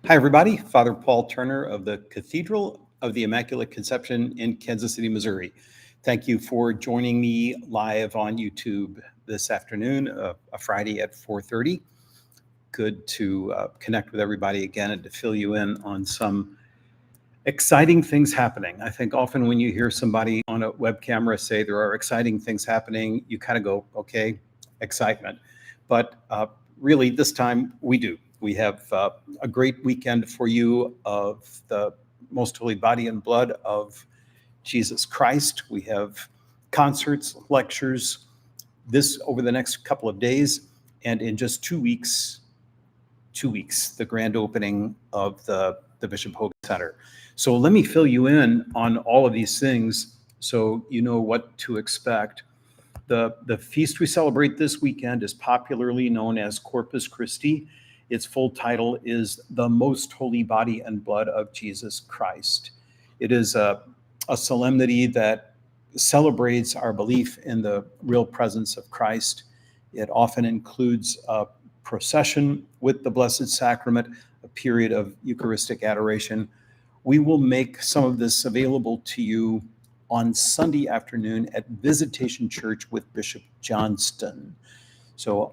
Hi, everybody. Father Paul Turner of the Cathedral of the Immaculate Conception in Kansas City, Missouri. Thank you for joining me live on YouTube this afternoon, a Friday at 4:30. Good to connect with everybody again and to fill you in on some exciting things happening. I think often when you hear somebody on a web camera say there are exciting things happening, you kind of go, okay, excitement. But really, this time we do. We have a great weekend for you of the most holy body and blood of Jesus Christ. We have concerts, lectures, this over the next couple of days. And in just 2 weeks, the grand opening of the Bishop Hogan Center. So let me fill you in on all of these things so you know what to expect. The feast we celebrate this weekend is popularly known as Corpus Christi. Its full title is The Most Holy Body and Blood of Jesus Christ. It is a solemnity that celebrates our belief in the real presence of Christ. It often includes a procession with the Blessed Sacrament, a period of Eucharistic adoration. We will make some of this available to you on Sunday afternoon at Visitation Church with Bishop Johnston. So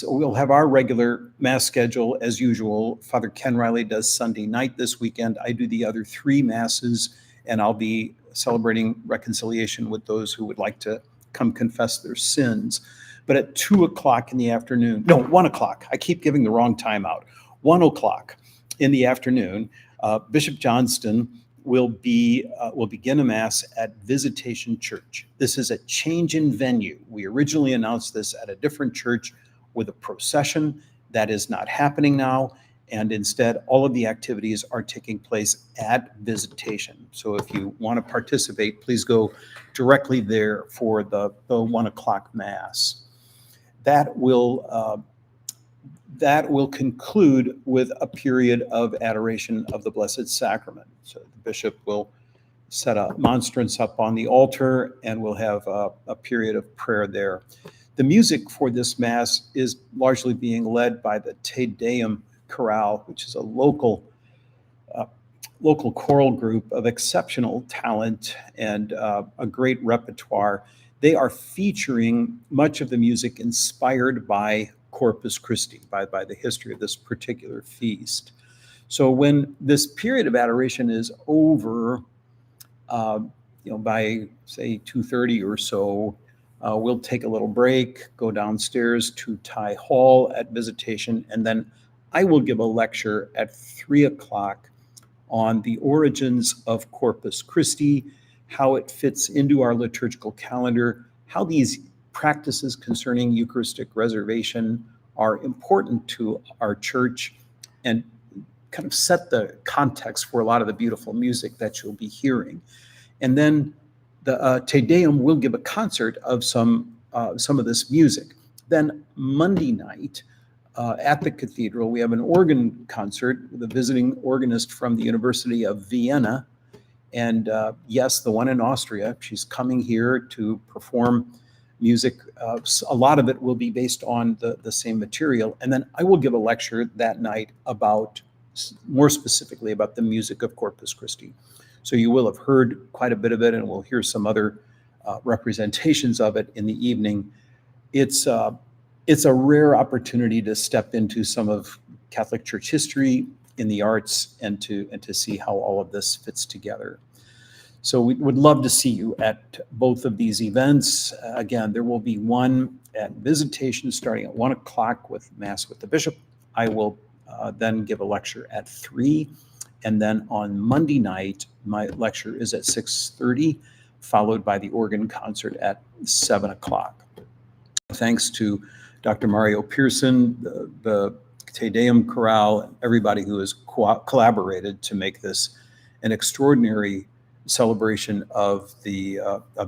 we'll have our regular Mass schedule as usual. Father Ken Riley does Sunday night this weekend. I do the other 3 Masses, and I'll be celebrating reconciliation with those who would like to come confess their sins. But at 2 o'clock in the afternoon, no, 1 o'clock, I keep giving the wrong time out. 1 o'clock in the afternoon, Bishop Johnston will begin a Mass at Visitation Church. This is a change in venue. We originally announced this at a different church with a procession. That is not happening now. And instead, all of the activities are taking place at Visitation. So if you want to participate, please go directly there for the 1 o'clock Mass. That will conclude with a period of adoration of the Blessed Sacrament. So the bishop will set a monstrance up on the altar, and we'll have a period of prayer there. The music for this Mass is largely being led by the Te Deum Chorale, which is a local choral group of exceptional talent and a great repertoire. They are featuring much of the music inspired by Corpus Christi, by the history of this particular feast. So when this period of adoration is over, by say 2:30 or so, we'll take a little break, go downstairs to Ty Hall at Visitation, and then I will give a lecture at 3 o'clock on the origins of Corpus Christi, how it fits into our liturgical calendar, how these practices concerning Eucharistic reservation are important to our church, and kind of set the context for a lot of the beautiful music that you'll be hearing. And then the Te Deum will give a concert of some of this music. Then Monday night at the Cathedral, we have an organ concert with a visiting organist from the University of Vienna. And yes, the one in Austria. She's coming here to perform music. A lot of it will be based on the same material. And then I will give a lecture that night more specifically about the music of Corpus Christi. So you will have heard quite a bit of it, and we'll hear some other representations of it in the evening. It's a rare opportunity to step into some of Catholic Church history in the arts and to see how all of this fits together. So we would love to see you at both of these events. Again, there will be one at Visitation starting at 1 o'clock with Mass with the Bishop. I will then give a lecture at 3. And then on Monday night, my lecture is at 6:30, followed by the organ concert at 7 o'clock. Thanks to Dr. Mario Pearson, the Te Deum Chorale, everybody who has collaborated to make this an extraordinary celebration of the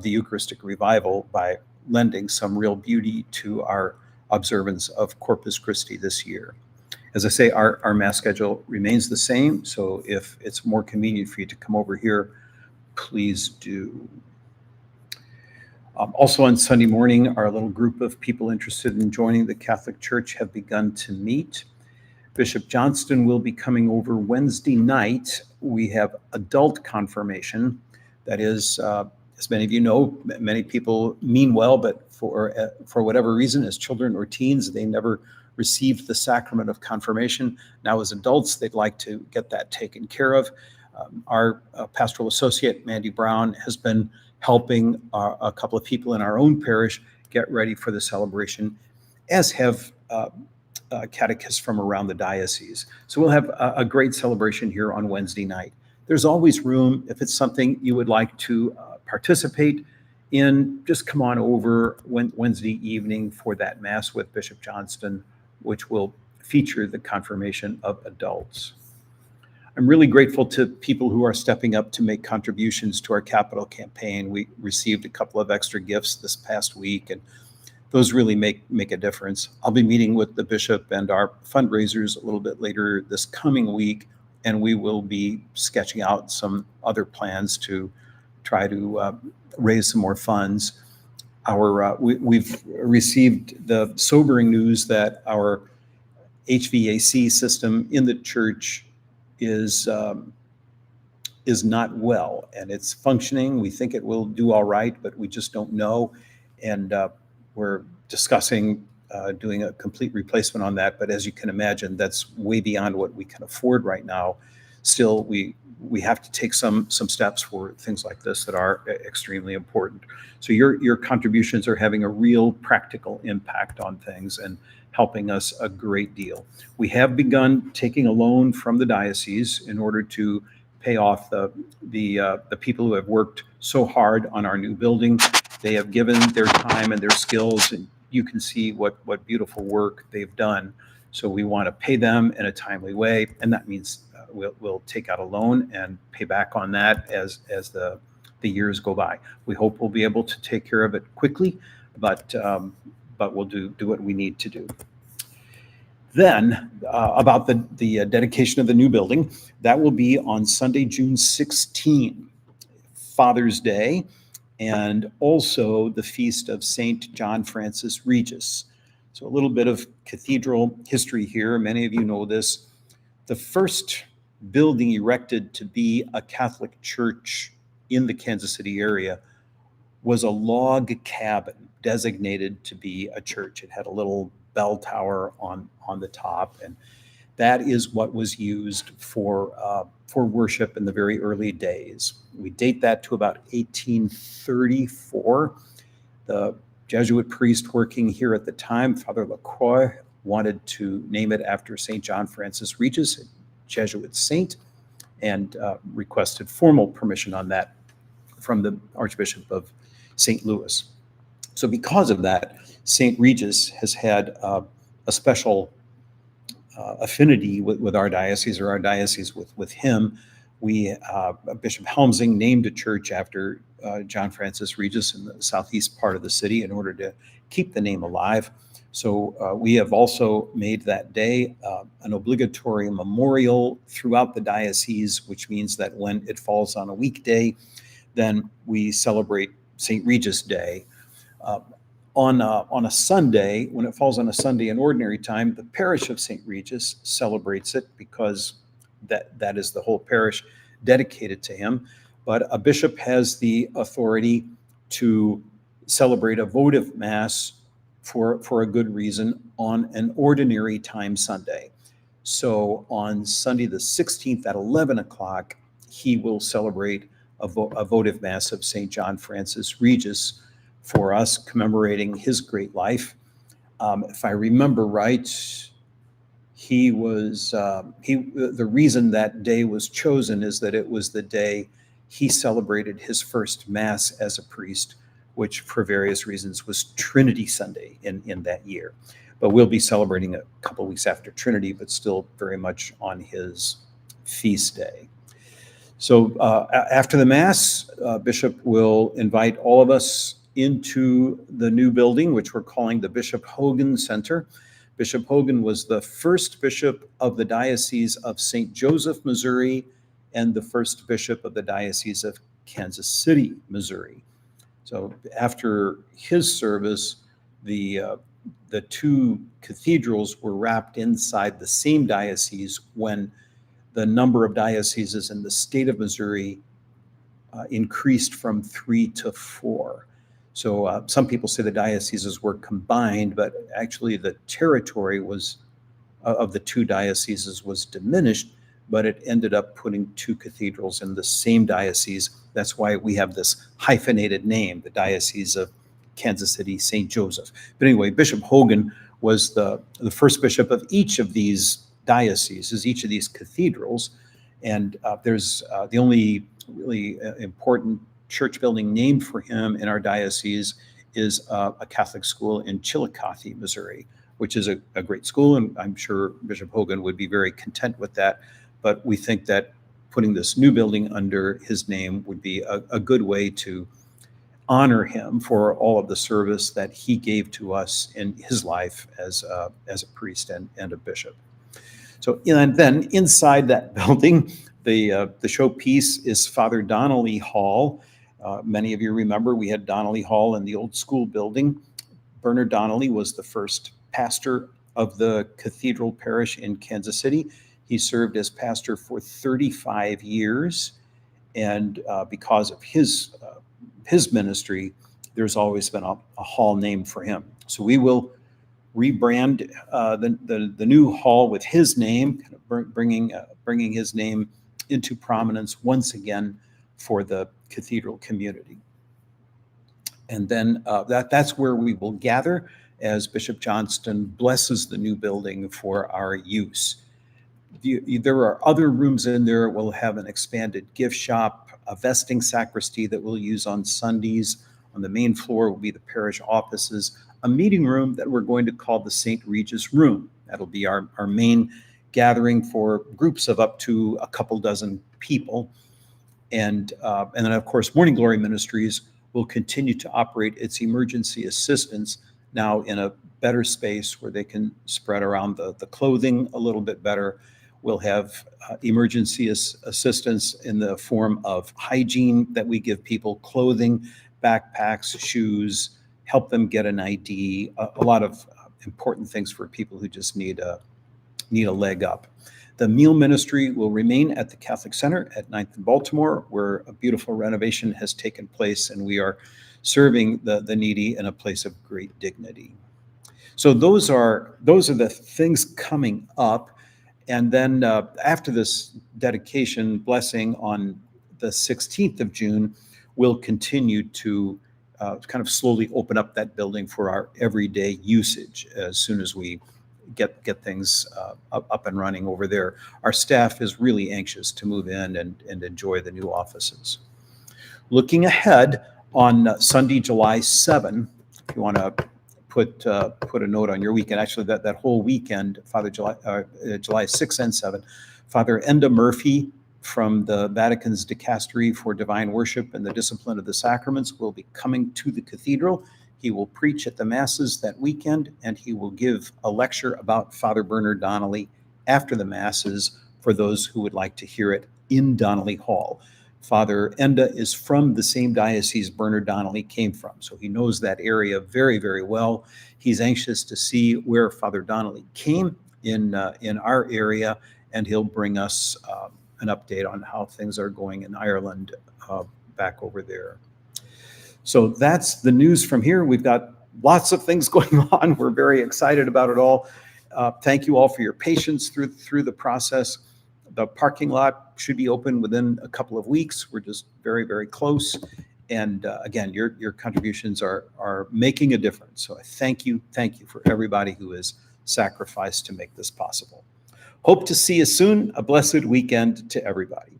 Eucharistic revival by lending some real beauty to our observance of Corpus Christi this year. As I say, our Mass schedule remains the same, so if it's more convenient for you to come over here, please do. Also on Sunday morning, our little group of people interested in joining the Catholic Church have begun to meet. Bishop Johnston will be coming over Wednesday night. We have adult confirmation. That is, as many of you know, many people mean well, but for whatever reason, as children or teens, they never received the sacrament of confirmation. Now, as adults, they'd like to get that taken care of. Our pastoral associate, Mandy Brown, has been helping a couple of people in our own parish get ready for the celebration, as have catechists from around the diocese. So we'll have a great celebration here on Wednesday night. There's always room. If it's something you would like to participate in, just come on over Wednesday evening for that Mass with Bishop Johnston, which will feature the confirmation of adults. I'm really grateful to people who are stepping up to make contributions to our capital campaign. We received a couple of extra gifts this past week, and those really make a difference. I'll be meeting with the bishop and our fundraisers a little bit later this coming week, and we will be sketching out some other plans to try to raise some more funds. We've received the sobering news that our HVAC system in the church is not well, and it's functioning. We think it will do all right, but we just don't know. And we're discussing doing a complete replacement on that. But as you can imagine, that's way beyond what we can afford right now. Still, we have to take some steps for things like this that are extremely important. So your contributions are having a real practical impact on things and helping us a great deal. We have begun taking a loan from the diocese in order to pay off the people who have worked so hard on our new building. They have given their time and their skills, and you can see what beautiful work they've done. So we want to pay them in a timely way, and that means we'll take out a loan and pay back on that as the years go by. We hope we'll be able to take care of it quickly, but we'll do what we need to do. Then about the dedication of the new building, that will be on Sunday, June 16, Father's Day, and also the feast of Saint John Francis Regis. So a little bit of cathedral history here. Many of you know this. The first building erected to be a Catholic church in the Kansas City area was a log cabin designated to be a church. It had a little bell tower on the top, and that is what was used for worship in the very early days. We date that to about 1834. The Jesuit priest working here at the time, Father Lacroix, wanted to name it after St. John Francis Regis, a Jesuit saint, and requested formal permission on that from the Archbishop of St. Louis. So because of that, St. Regis has had a special affinity with our diocese, or our diocese with him. Bishop Helmsing named a church after John Francis Regis in the southeast part of the city in order to keep the name alive. So we have also made that day an obligatory memorial throughout the diocese, which means that when it falls on a weekday, then we celebrate St. Regis Day. On a Sunday, when it falls on a Sunday in ordinary time, the parish of St. Regis celebrates it because that is the whole parish dedicated to him. But a bishop has the authority to celebrate a votive mass for a good reason on an ordinary time Sunday. So on Sunday the 16th at 11 o'clock, he will celebrate a votive mass of St. John Francis Regis for us, commemorating his great life. If I remember right, the reason that day was chosen is that it was the day he celebrated his first Mass as a priest, which for various reasons was Trinity Sunday in that year. But we'll be celebrating a couple weeks after Trinity, but still very much on his feast day. So after the Mass, Bishop will invite all of us into the new building, which we're calling the Bishop Hogan Center. Bishop Hogan was the first bishop of the Diocese of St. Joseph, Missouri, and the first bishop of the Diocese of Kansas City, Missouri. So after his service, the the two cathedrals were wrapped inside the same diocese when the number of dioceses in the state of Missouri increased from 3 to 4. So some people say the dioceses were combined, but actually the territory was of the two dioceses was diminished, but it ended up putting two cathedrals in the same diocese. That's why we have this hyphenated name, the Diocese of Kansas City, St. Joseph. But anyway, Bishop Hogan was the first bishop of each of these dioceses, each of these cathedrals. And there's the only really important church building named for him in our diocese is a Catholic school in Chillicothe, Missouri, which is a great school. And I'm sure Bishop Hogan would be very content with that. But we think that putting this new building under his name would be a good way to honor him for all of the service that he gave to us in his life as a priest and a bishop. So, and then inside that building, the showpiece is Father Donnelly Hall. Many of you remember we had Donnelly Hall in the old school building. Bernard Donnelly was the first pastor of the Cathedral Parish in Kansas City. He served as pastor for 35 years, and because of his ministry, there's always been a hall named for him. So we will rebrand the new hall with his name, kind of bringing his name into prominence once again for the cathedral community. And then that's where we will gather as Bishop Johnston blesses the new building for our use. There are other rooms in there. We'll have an expanded gift shop, a vesting sacristy that we'll use on Sundays. On the main floor will be the parish offices, a meeting room that we're going to call the St. Regis Room. That'll be our main gathering for groups of up to a couple dozen people. And then, of course, Morning Glory Ministries will continue to operate its emergency assistance now in a better space where they can spread around the clothing a little bit better. We'll have emergency assistance in the form of hygiene that we give people, clothing, backpacks, shoes, help them get an ID, a lot of important things for people who just need a leg up. The meal ministry will remain at the Catholic Center at 9th and Baltimore, where a beautiful renovation has taken place, and we are serving the needy in a place of great dignity. So those are the things coming up. And then after this dedication blessing on the 16th of June, we'll continue to kind of slowly open up that building for our everyday usage as soon as we get things up and running over there. Our staff is really anxious to move in and enjoy the new offices. Looking ahead on Sunday, July 7, if you want to put a note on your weekend, actually that whole weekend, July 6 and 7, Father Enda Murphy from the Vatican's Dicastery for Divine Worship and the Discipline of the Sacraments will be coming to the cathedral. He will preach at the Masses that weekend, and he will give a lecture about Father Bernard Donnelly after the Masses for those who would like to hear it in Donnelly Hall. Father Enda is from the same diocese Bernard Donnelly came from, so he knows that area very, very well. He's anxious to see where Father Donnelly came in our area, and he'll bring us an update on how things are going in Ireland back over there. So that's the news from here. We've got lots of things going on. We're very excited about it all. Thank you all for your patience through the process. The parking lot should be open within a couple of weeks. We're just very, very close. And again, your contributions are making a difference. So I thank you for everybody who has sacrificed to make this possible. Hope to see you soon. A blessed weekend to everybody.